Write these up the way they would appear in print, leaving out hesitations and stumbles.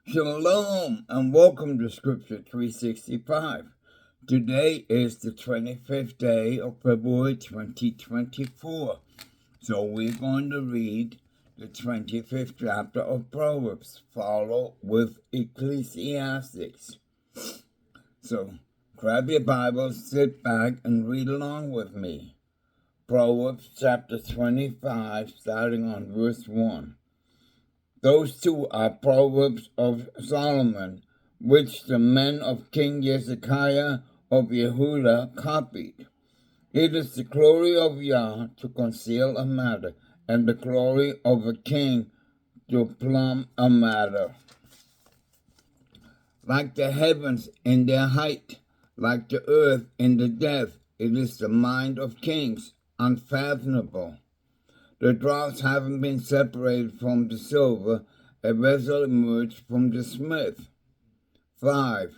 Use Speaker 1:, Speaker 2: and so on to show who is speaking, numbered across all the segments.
Speaker 1: Shalom and welcome to Scripture 365. Today is the 25th day of February 2024. So we're going to read the 25th chapter of Proverbs, followed with Ecclesiastes. So grab your Bible, sit back, and read along with me. Proverbs chapter 25, starting on verse 1. Those two are Proverbs of Solomon, which the men of King Hezekiah of Yahowah copied. It is the glory of Yah to conceal a matter, and the glory of a king to plumb a matter. Like the heavens in their height, like the earth in the depth, it is the mind of kings, unfathomable. The dross having been separated from the silver, a vessel emerged from the smith. 5.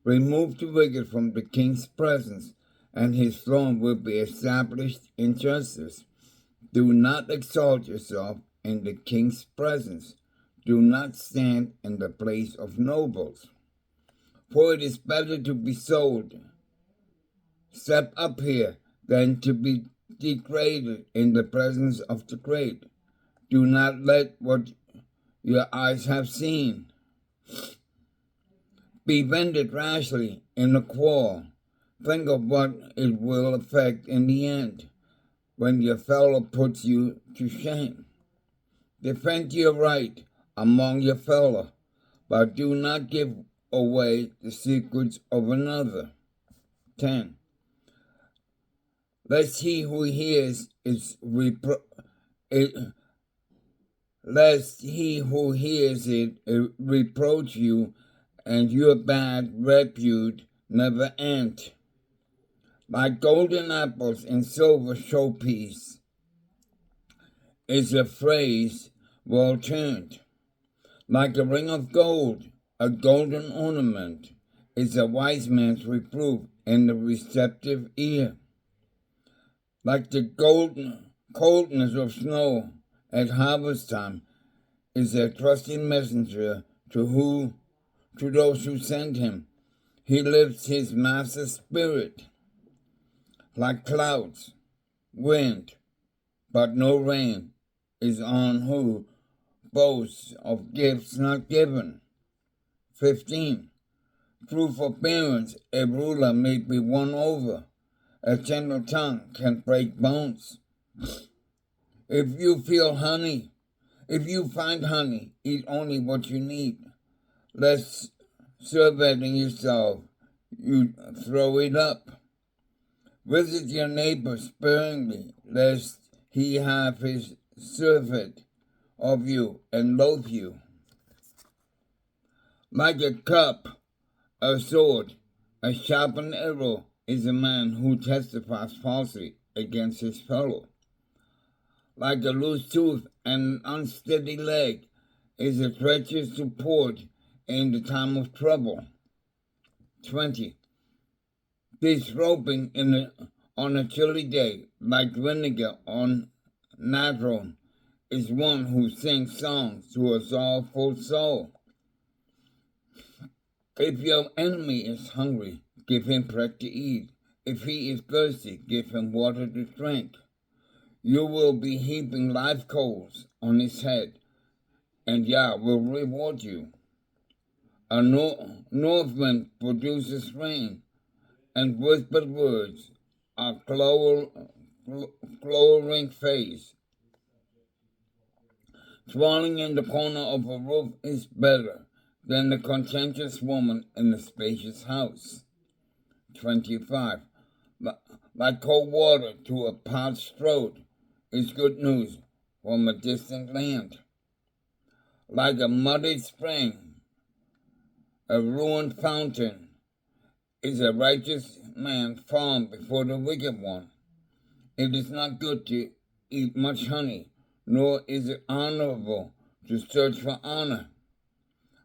Speaker 1: Remove the wicked from the king's presence, and his throne will be established in justice. Do not exalt yourself in the king's presence. Do not stand in the place of nobles. For it is better to be sold, step up here, than to be degraded in the presence of the great. Do not let what your eyes have seen be vended rashly in a quarrel. Think of what it will affect in the end when your fellow puts you to shame. Defend your right among your fellow, but do not give away the secrets of another. 10. Lest he who hears it reproach you, and your bad repute never end. Like golden apples in silver showpiece is a phrase well turned. Like a ring of gold, a golden ornament, is a wise man's reproof in the receptive ear. Like the coldness of snow at harvest time is a trusting messenger to those who send him. He lifts his master's spirit. Like clouds, wind, but no rain, is on who boasts of gifts not given. 15. Through forbearance a ruler may be won over. A gentle tongue can break bones. If you find honey, eat only what you need. Lest surveying yourself, you throw it up. Visit your neighbor sparingly, lest he have his surfeit of you and loathe you. Like a cup, a sword, a sharpened arrow is a man who testifies falsely against his fellow. Like a loose tooth and an unsteady leg is a treacherous support in the time of trouble. 20. Disrobing on a chilly day, like vinegar on natron, is one who sings songs to a sorrowful soul. If your enemy is hungry, give him bread to eat. If he is thirsty, give him water to drink. You will be heaping live coals on his head, and Yah will reward you. A north wind produces rain, and whispered words are glowering face. Dwelling in the corner of a roof is better than the contentious woman in a spacious house. 25. Like cold water to a parched throat is good news from a distant land. Like a muddy spring, a ruined fountain, is a righteous man fallen before the wicked one. It is not good to eat much honey, nor is it honorable to search for honor.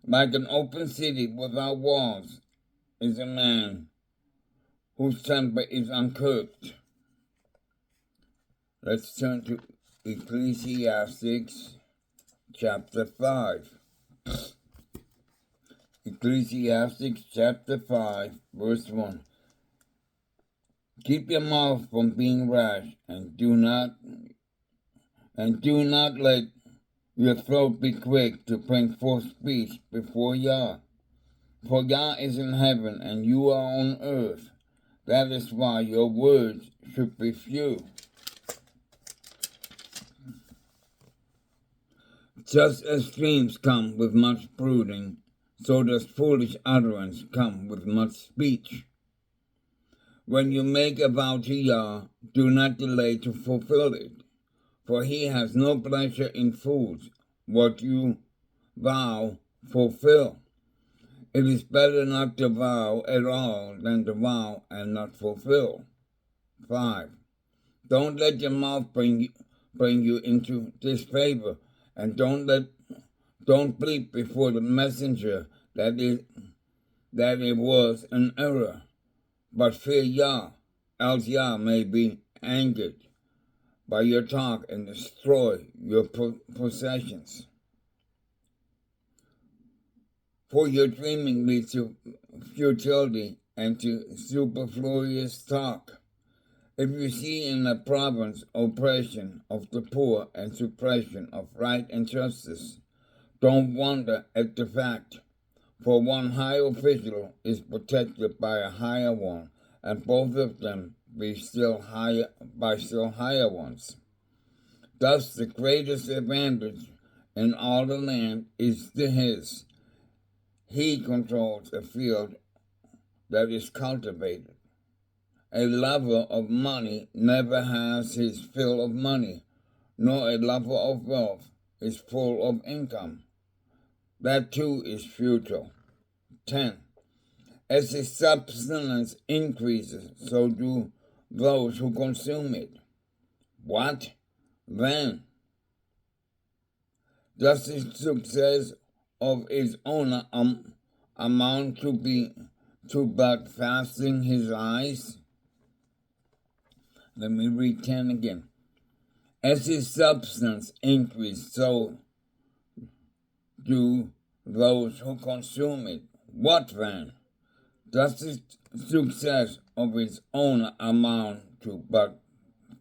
Speaker 1: Like an open city without walls is a man whose temper is uncurbed. Let's turn to Ecclesiastes chapter 5. Ecclesiastes chapter 5, verse 1. Keep your mouth from being rash, and do not let your throat be quick to bring forth speech before Yah. For Yah is in heaven, and you are on earth. That is why your words should be few. Just as dreams come with much brooding, so does foolish utterance come with much speech. When you make a vow to Yah, do not delay to fulfill it, for he has no pleasure in fools. What you vow, fulfill. It is better not to vow at all than to vow and not fulfill. 5. Don't let your mouth bring you into disfavor, and don't bleat before the messenger that it was an error. But fear Yah, else Yah may be angered by your talk and destroy your possessions. For your dreaming leads to futility and to superfluous talk. If you see in the province oppression of the poor and suppression of right and justice, don't wonder at the fact. For one high official is protected by a higher one, and both of them by still higher ones. Thus the greatest advantage in all the land is to his. He controls a field that is cultivated. A lover of money never has his fill of money, nor a lover of wealth is full of income. That too is futile. 10. As his substance increases, so do those who consume it. What then? Does the success of its owner amount to but fasting his eyes? Let me read 10 again. As his substance increases, so do those who consume it. What then? Does the success of its owner amount to but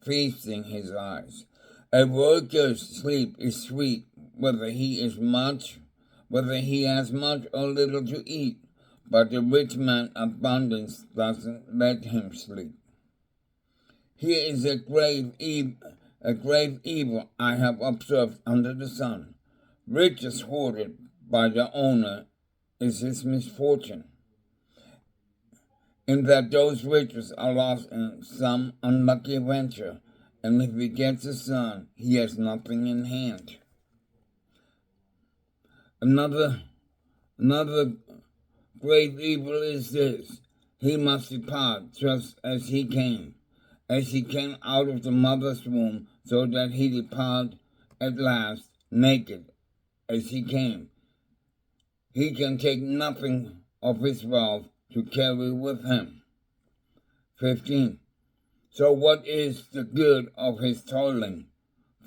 Speaker 1: feasting his eyes? A worker's sleep is sweet, whether he has much or little to eat, but the rich man's abundance doesn't let him sleep. Here is a grave evil I have observed under the sun. Riches hoarded by the owner is his misfortune, in that those riches are lost in some unlucky venture, and if he gets a son, he has nothing in hand. Another grave evil is this: he must depart just as he came out of the mother's womb, so that he depart at last naked as he came. He can take nothing of his wealth to carry with him. 15. So what is the good of his toiling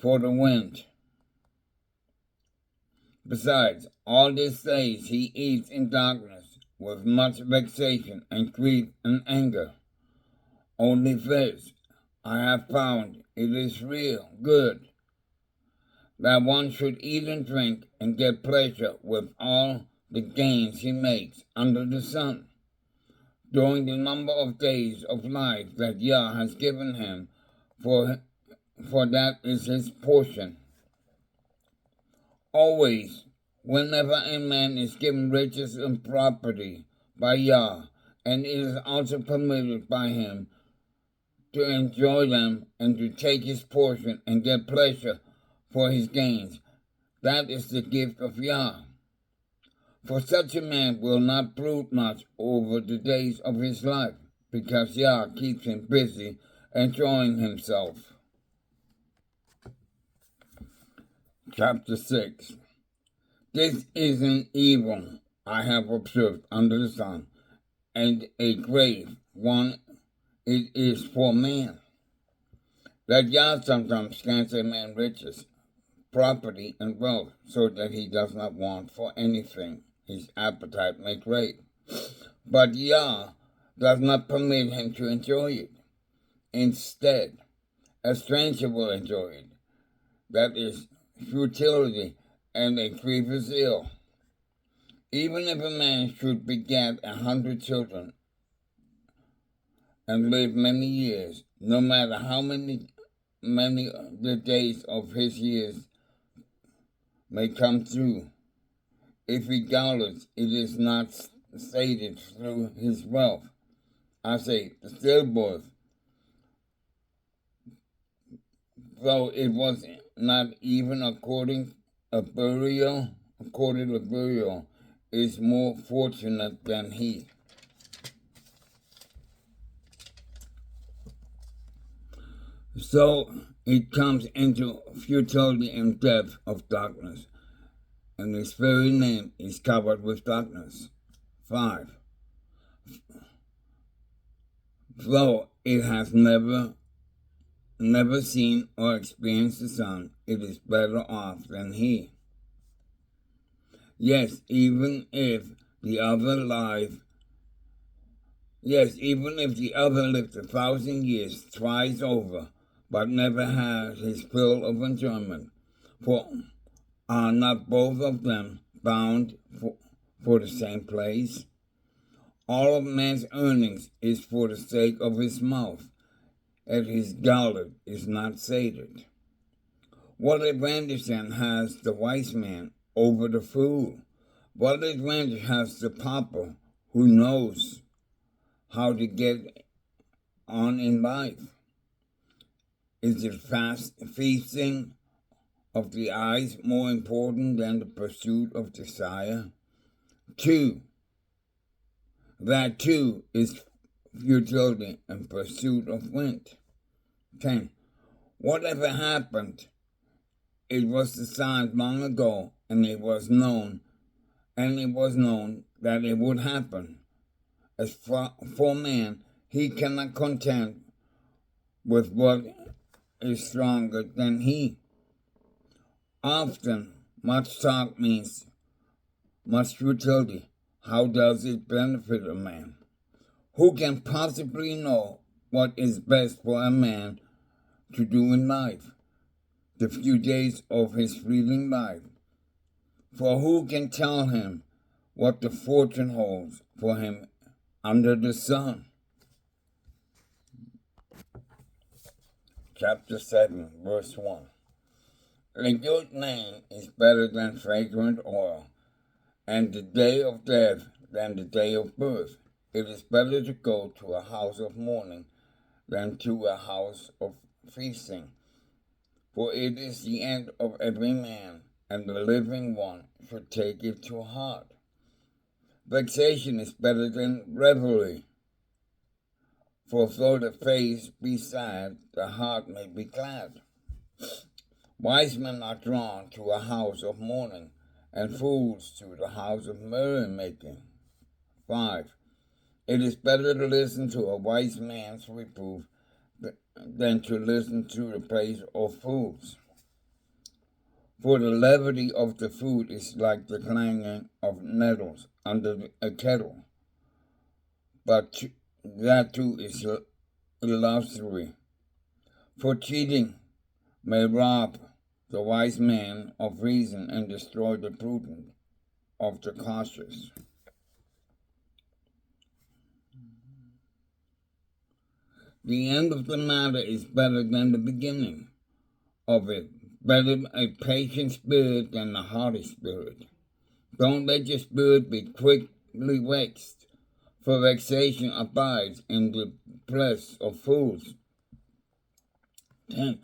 Speaker 1: for the wind? Besides, all these days he eats in darkness, with much vexation and grief and anger. Only this I have found, it is real good, that one should eat and drink and get pleasure with all the gains he makes under the sun, during the number of days of life that Yah has given him, for that is his portion. Always, whenever a man is given riches and property by Yah, and it is also permitted by him to enjoy them and to take his portion and get pleasure for his gains, that is the gift of Yah. For such a man will not brood much over the days of his life, because Yah keeps him busy enjoying himself. Chapter 6. This is an evil I have observed under the sun, and a grave one it is for man, that Yah sometimes grants a man riches, property, and wealth, so that he does not want for anything his appetite may crave. But Yah does not permit him to enjoy it. Instead, a stranger will enjoy it. That is futility and a grievous ill. Even if a man should beget 100 children and live many years, no matter how many the days of his years may come through, if he doubts, it is not sated through his wealth. I say, the stillbirth, though it was not even according to burial, is more fortunate than he. So it comes into futility and depth of darkness, and its very name is covered with darkness. 5. Though it has never seen or experienced the sun, it is better off than he. Yes, even if the other lived 1,000 years twice over, but never had his fill of enjoyment, for are not both of them bound for the same place? All of man's earnings is for the sake of his mouth, and his gullet is not sated. What advantage then has the wise man over the fool? What advantage has the pauper who knows how to get on in life? Is the feasting of the eyes more important than the pursuit of desire? 2. That too is futility and pursuit of wind. 10. Whatever happened, it was decided long ago, and it was known that it would happen. As for man, he cannot contend with what is stronger than he. Often, much talk means much futility. How does it benefit a man? Who can possibly know what is best for a man to do in life, the few days of his fleeting life? For who can tell him what the fortune holds for him under the sun? Chapter 7, verse 1. A good name is better than fragrant oil, and the day of death than the day of birth. It is better to go to a house of mourning than to a house of feasting. For it is the end of every man, and the living one should take it to heart. Vexation is better than revelry, for though the face be sad, the heart may be glad. Wise men are drawn to a house of mourning, and fools to the house of merrymaking. 5. It is better to listen to a wise man's reproof than to listen to the praise of fools. For the levity of the food is like the clanging of nettles under a kettle, but that too is illusory. For cheating may rob the wise man of reason and destroy the prudent of the cautious. The end of the matter is better than the beginning of it. Better a patient spirit than a haughty spirit. Don't let your spirit be quickly vexed, for vexation abides in the breasts of fools. 10.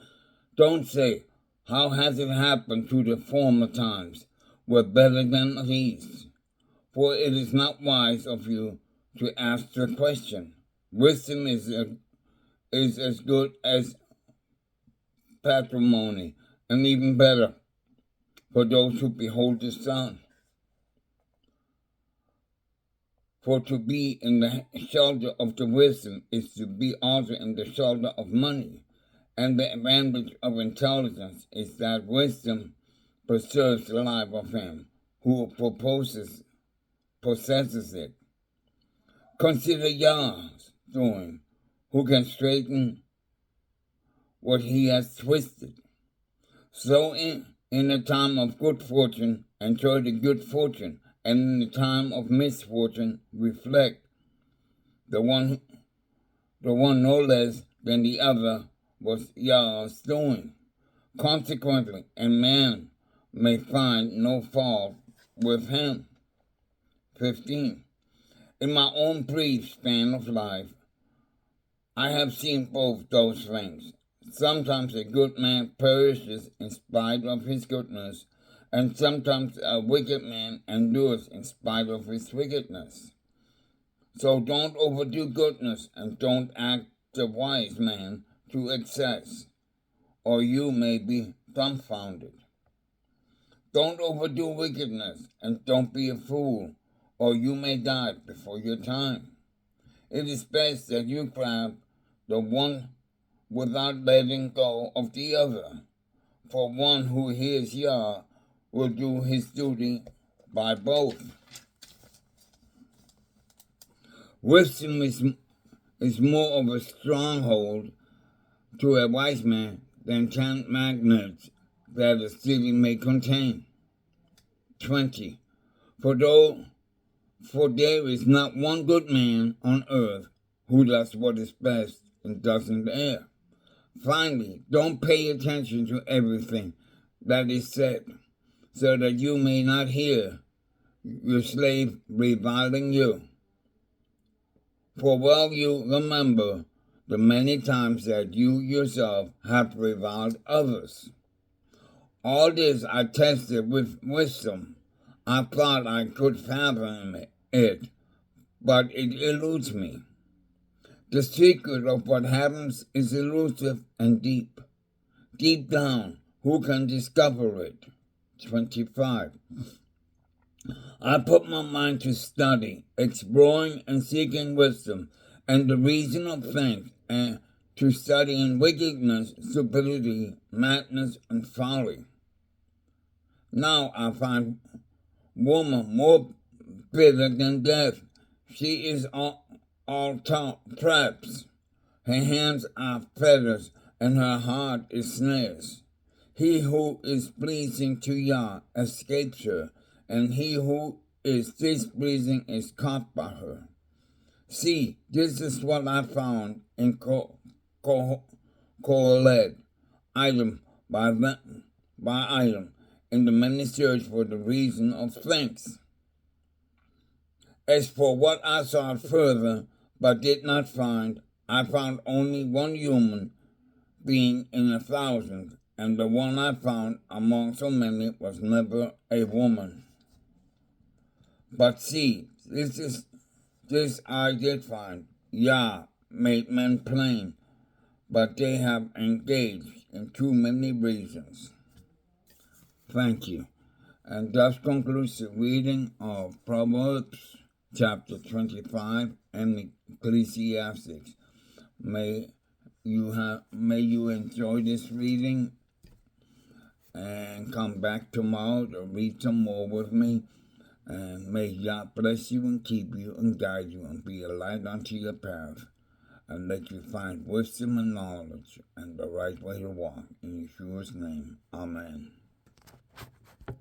Speaker 1: Don't say, how has it happened to the former times? Were better than these. For it is not wise of you to ask the question. Wisdom is as good as patrimony, and even better for those who behold the sun. For to be in the shelter of the wisdom is to be also in the shelter of money. And the advantage of intelligence is that wisdom preserves the life of him who proposes possesses it. Consider Yah's doing, who can straighten what he has twisted. So in a time of good fortune, enjoy the good fortune, and in the time of misfortune, reflect the one no less than the other was Yah's doing. Consequently, a man may find no fault with him. 15. In my own brief span of life, I have seen both those things. Sometimes a good man perishes in spite of his goodness, and sometimes a wicked man endures in spite of his wickedness. So don't overdo goodness and don't act the wise man to excess, or you may be dumbfounded. Don't overdo wickedness and don't be a fool, or you may die before your time. It is best that you grab the one without letting go of the other, for one who hears Yah will do his duty by both. Wisdom is more of a stronghold to a wise man than 10 magnets that a city may contain. 20. For there is not one good man on earth who does what is best and doesn't err. Finally, don't pay attention to everything that is said, so that you may not hear your slave reviling you. For well you remember the many times that you yourself have reviled others. All this I tested with wisdom. I thought I could fathom it, but it eludes me. The secret of what happens is elusive and deep. Deep down, who can discover it? 25. I put my mind to study, exploring and seeking wisdom, and the reason of things, and to studying wickedness, stupidity, madness, and folly. Now I find woman more bitter than death. She is all traps. Her hands are fetters, and her heart is snares. He who is pleasing to Yah escapes her, and he who is displeasing is caught by her. See, this is what I found in Kohelet, item by item, in the many search for the reason of things. As for what I sought further, but did not find, I found only one human being in 1,000, and the one I found among so many was never a woman. But see, this I did find. Yah made men plain, but they have engaged in too many reasons. Thank you. And thus concludes the reading of Proverbs chapter 25 and Ecclesiastes. May you enjoy this reading and come back tomorrow to read some more with me. And may God bless you and keep you and guide you and be a light unto your path, and let you find wisdom and knowledge and the right way to walk. In Yeshua's name, amen.